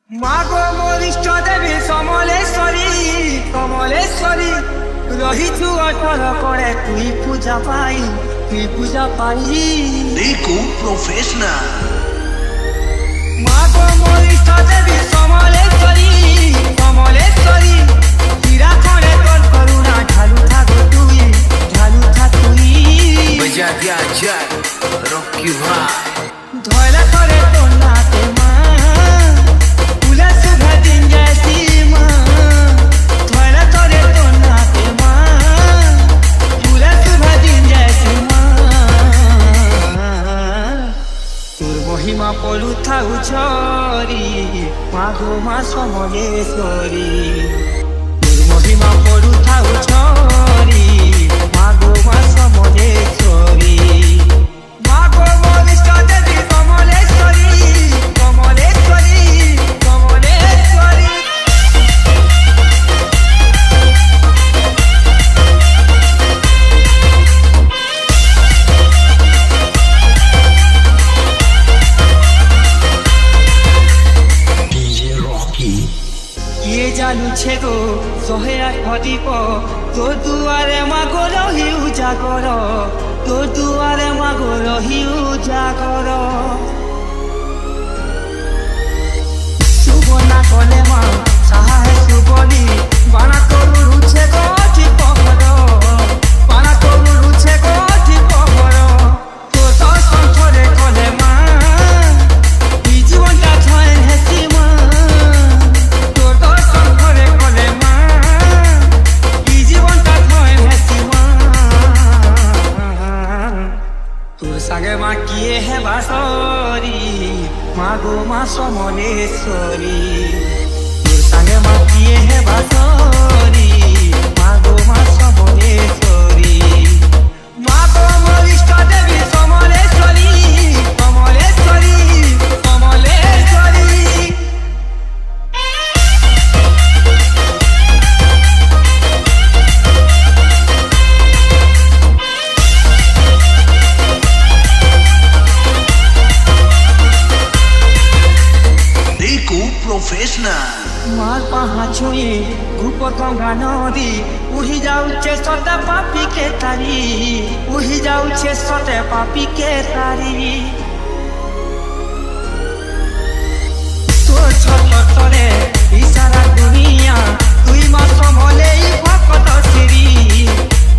মাগো মোর ইষ্ট দেবী সমলেশ্বরী কমলেশ্বরী রহিছু অটল করে তুই পূজা পাই দেখো প্রফেশনাল মাগো মোর ইষ্ট দেবী সমলেশ্বরী কমলেশ্বরী হীরা খড়ে তোর করুণা ঢালু থাক তুই बजा दिया जाए रॉकी भाई ধয়লা করে তোর নাতে মা ফুলে শুভে দিন যাইছি মা ধয়লা করে তোর নাতে মা ফুলে শুভে দিন যাইছি মা তোর মহিমা পড়ু থাউ ছড়ি মাগো মা সমলেশ্বরী তোর মহিমা পড়ু থাউ ছড়ি মাগো মা সমলেশ্বরী মাগো মোর ইষ্ট দেবী কমলেশ্বরী কমলেশ্বরী কমলেশ্বরী डीजे रॉकी କିଏ ଜାଣୁଛେ ଗୋ 108 ଦୀପ ତୋ ଦୁଆରେ ମାଗୋ ରହି ଉଜାଗର ତୋ ଦୁଆରେ ମାଗୋ ରହି ଉଜାଗର ଶୁଭ ନା କଲେ ମା ସାହା ଶୁଭନି ବାଣା କରୁଛେ ଗୋଠି ପହର ବାଣା କରୁଛେ ଗୋଠି ପହର ତୋ ତ ସନ୍ଥରେ କଲେ ମା ଇ ଜୀବନଟା ଥଏ ହେସି ମା তোর দর্শন করে কলে মা এই জীবনটা থয় হেসি মা তোর সাগে মা কিয়ে হে বাসরি মা গো মা সমলেশ্বরী তোর সাগে মা কিয়ে হে বাসরি মা গো মা সমলেশ্বরী মা গো মোর ইষ্ট দেবী সমলেশ্বরী কমলেশ্বরী কমলেশ্বরী देखो प्रोफेशनल মার পাহা ছুঁয়ে ঘুপ গঙ্গা নদী উহি যাউছে সতে পাপি কে তারি উহি যাউছে সতে পাপি কে তারি তোর ছোট তরে ইশারা দুনিয়া তুই মা সমলেই ভকত সিঁড়ি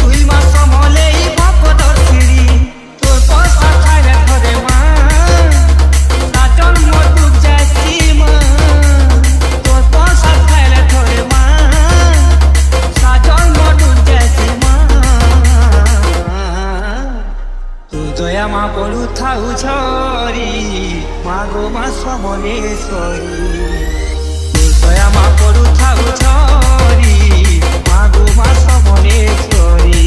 তুই মা সমলেই ভকত সিঁড়ি তোর পয়সা খাইলে ধরে মা সাজন মতুক যাইছি মা তোর পয়সা খাইলে ধরে মা সাজন মতুক যাইছি মা তোর দয়া মা পড়ু থাউ ঝরি মা গো মা সমলেশ্বরী তোর দয়া মা পড়ু থাউ ঝরি মা গো মা সমলেশ্বরী